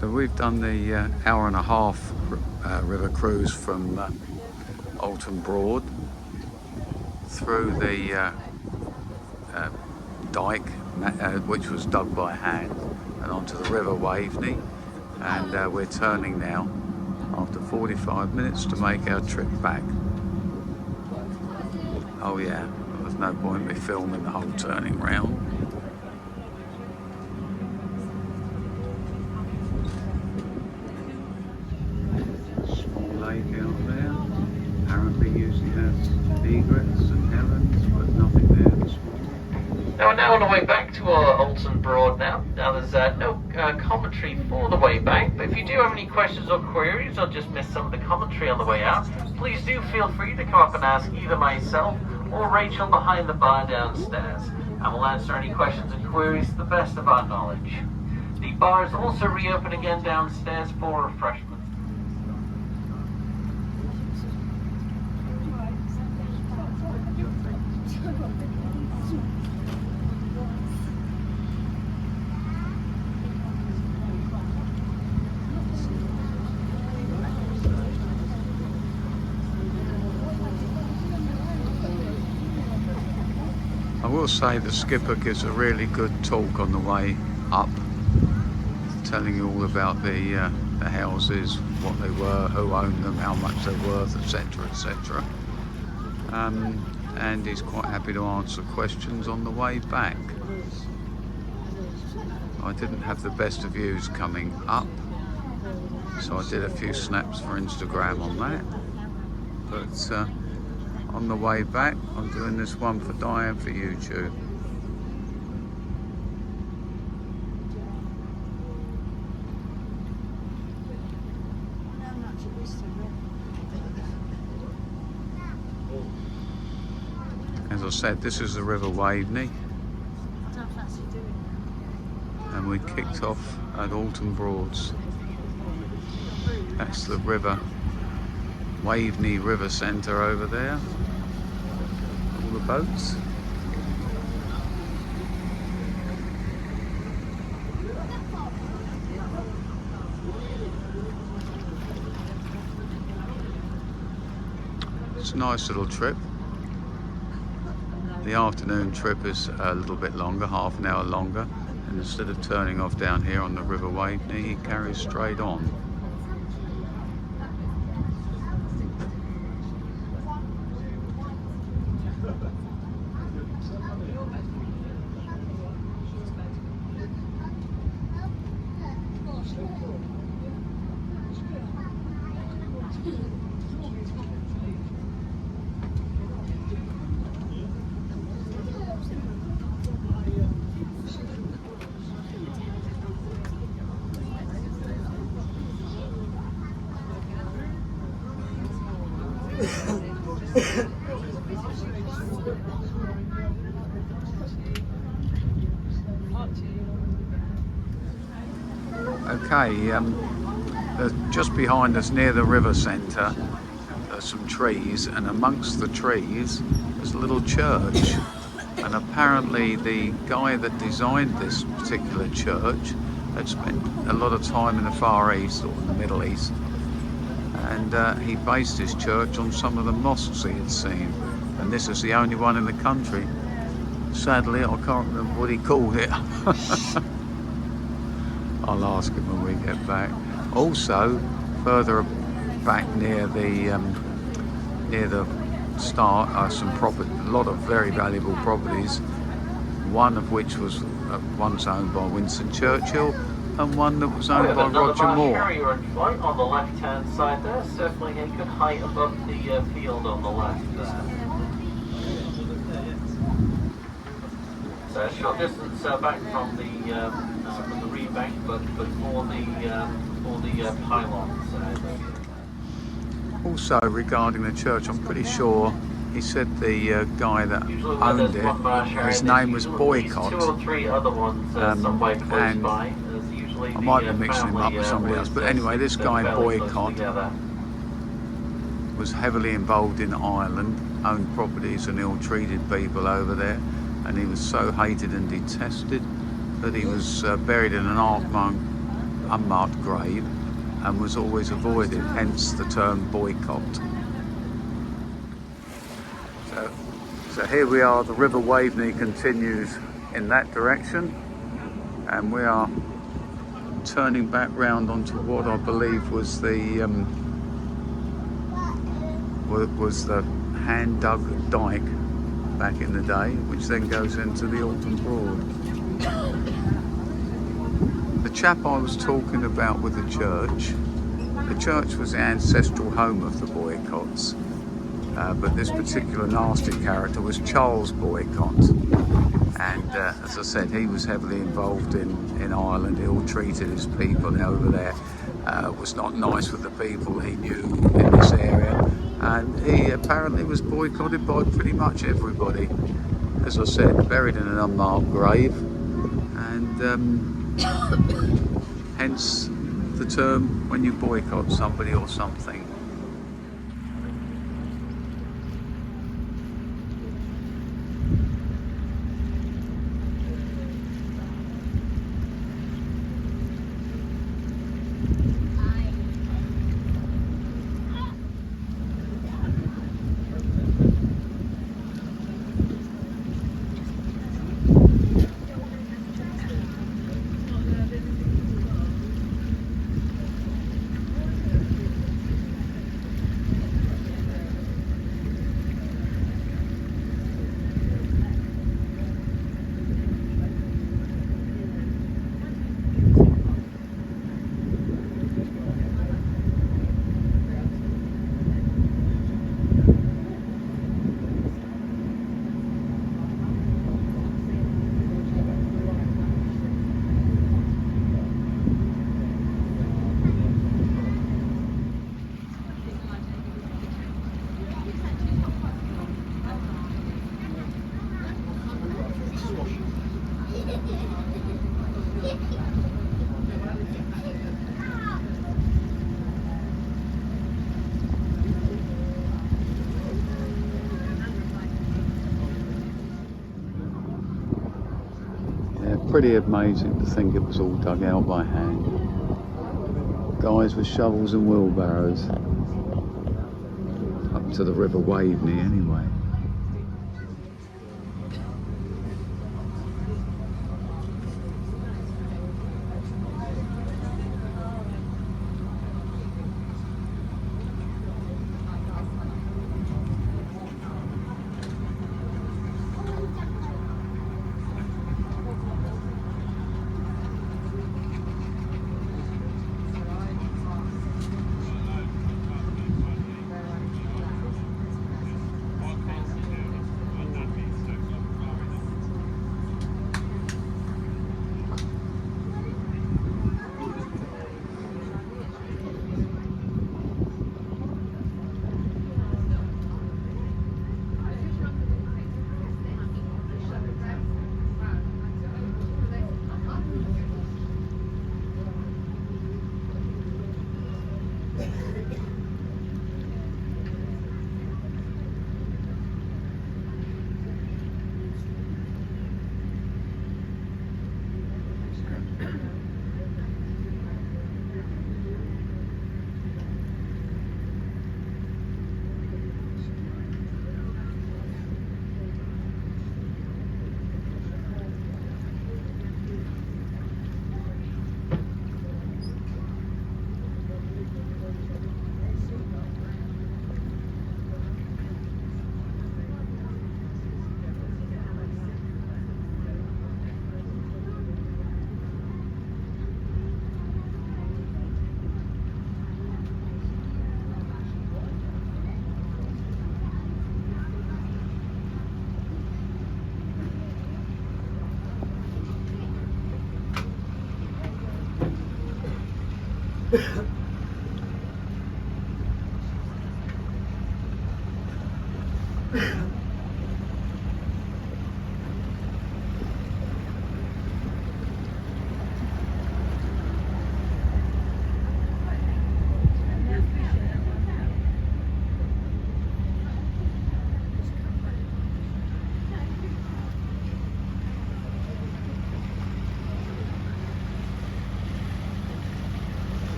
So we've done the hour and a half river cruise from Alton Broad through the dike, which was dug by hand, and onto the river Waverney, and we're turning now after 45 minutes to make our trip back. Oh yeah, there's no point in me filming the whole turning round. Lake out there, apparently usually has egrets and herons, but nothing there this morning. Now we're now on the way back to our Alton Broad now. Now there's no commentary for the way back, but if you do have any questions or queries or just missed some of the commentary on the way out, please do feel free to come up and ask either myself or Rachel behind the bar downstairs, and we'll answer any questions and queries to the best of our knowledge. The bar is also reopened again downstairs for refreshments. I will say the skipper gives a really good talk on the way up, telling you all about the houses, what they were, who owned them, how much they're worth, etc, etc. And he's quite happy to answer questions on the way back. I didn't have the best of views coming up, so I did a few snaps for Instagram on that, but on the way back I'm doing this one for Diane for YouTube. As I said, this is the River Waverney, and we kicked off at Alton Broads. That's the river, Waverney River Centre over there. All the boats. It's a nice little trip. The afternoon trip is a little bit longer, half an hour longer, and instead of turning off down here on the River Waverney, he carries straight on. Okay, just behind us near the river centre there's some trees, and amongst the trees there's a little church, and apparently the guy that designed this particular church had spent a lot of time in the Far East or in the Middle East, and he based his church on some of the mosques he had seen, and this is the only one in the country. Sadly, I can't remember what he called it. I'll ask him when we get back. Also, further back near the start are some a lot of very valuable properties. One of which was once owned by Winston Churchill, and one that was owned by Roger Moore. Carrier in flight on the left-hand side there, circling a good height above the field on the left there. So a short distance back from the reed bank, but for the pylons. Also, regarding the church, I'm pretty sure he said the guy that owned it, his name was Boycott, 2 or 3 other ones somewhere close by. I might be mixing him up with somebody else, but anyway, this guy Boycott was heavily involved in Ireland, owned properties and ill-treated people over there, and he was so hated and detested that he was buried in an unmarked grave and was always avoided, hence the term boycott. So here we are, the River Waverney continues in that direction, and we are turning back round onto what I believe was the hand dug dike back in the day, which then goes into the Alton Broad. The chap I was talking about with the church was the ancestral home of the Boycotts, but this particular nasty character was Charles Boycott, and as I said, he was heavily involved in Ireland. He ill-treated his people over there, was not nice with the people he knew in this area, and he apparently was boycotted by pretty much everybody. As I said, buried in an unmarked grave, and hence the term when you boycott somebody or something. Pretty amazing to think it was all dug out by hand. Guys with shovels and wheelbarrows. Up to the River Waverney anyway.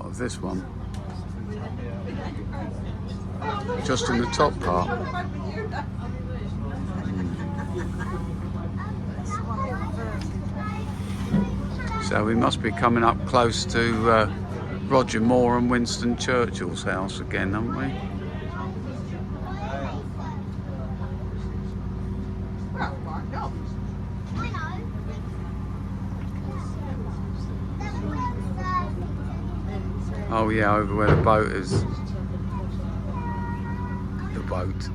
shot of this one. Just in the top part. So we must be coming up close to Roger Moore and Winston Churchill's house again, aren't we? Oh yeah, over where the boat is. The boat.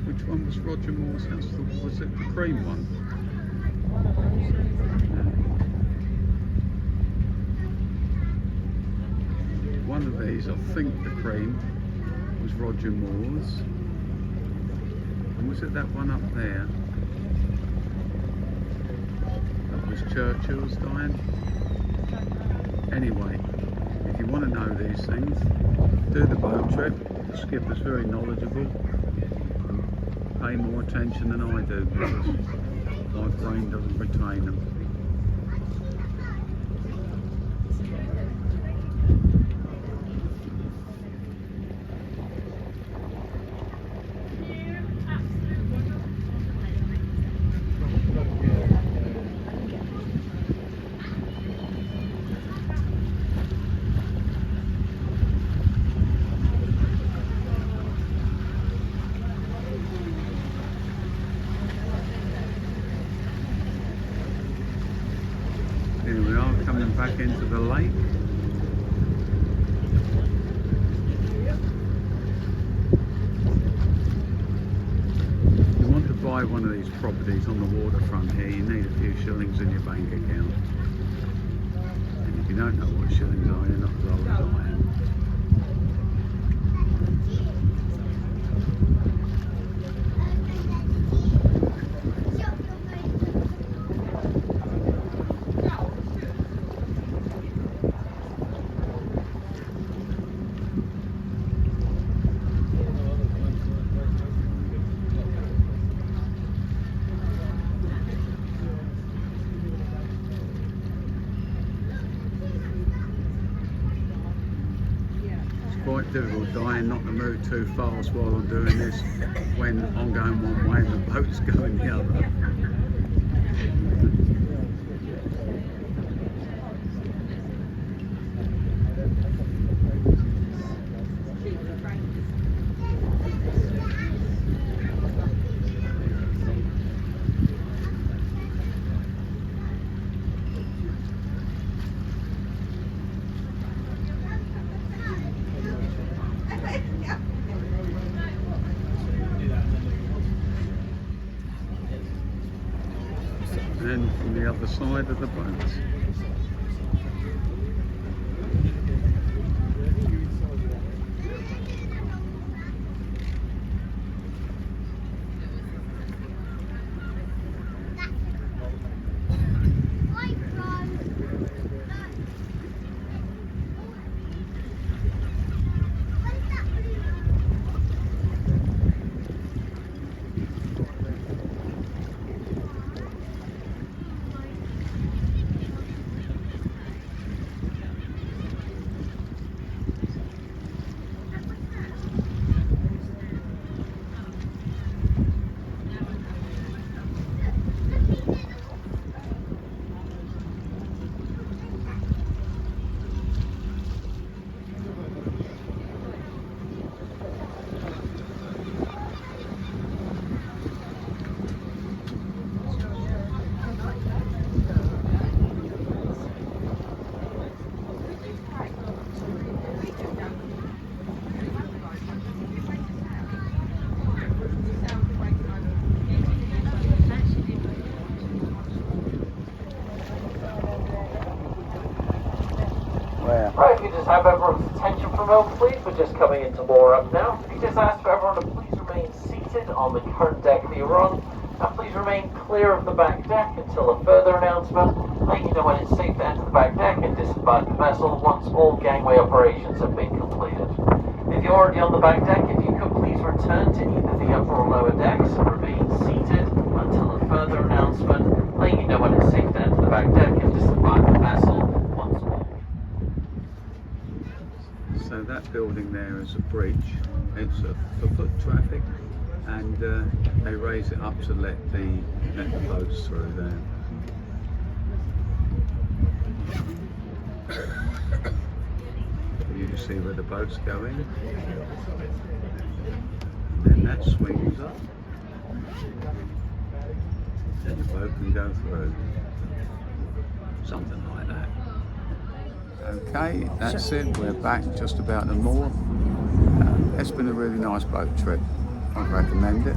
Which one was Roger Moore's house? Was it the cream one? One of these, I think the cream, was Roger Moore's. And was it that one up there? That was Churchill's dying? Anyway, if you want to know these things, do the boat trip. The skipper's very knowledgeable. Pay more attention than I do because my brain doesn't retain them. Here we are, coming back into the lake. If you want to buy one of these properties on the waterfront here, you need a few shillings in your bank account. And if you don't know what shillings are, you're not as old as I am. Quite difficult dying not to move too fast while I'm doing this when I'm going one way and the boat's going the other. And from the other side of the boat. home, please. We're just coming into moor up now. If you just ask for everyone to please remain seated on the current deck that you're on, and please remain clear of the back deck until a further announcement, letting you know when it's safe to enter the back deck and disembark the vessel once all gangway operations have been completed. If you're already on the back deck, if you could please return to either the upper or lower decks and remain seated until a further announcement, letting you know when it's safe to enter the back deck and disembark the vessel once more. So that building there is a bridge. It's for foot traffic, and they raise it up to let the boats through there. You can see where the boats go in. Then that swings up, and the boat can go through. Something like that. Okay, that's it. We're back just about the moor. It's been a really nice boat trip. I'd recommend it.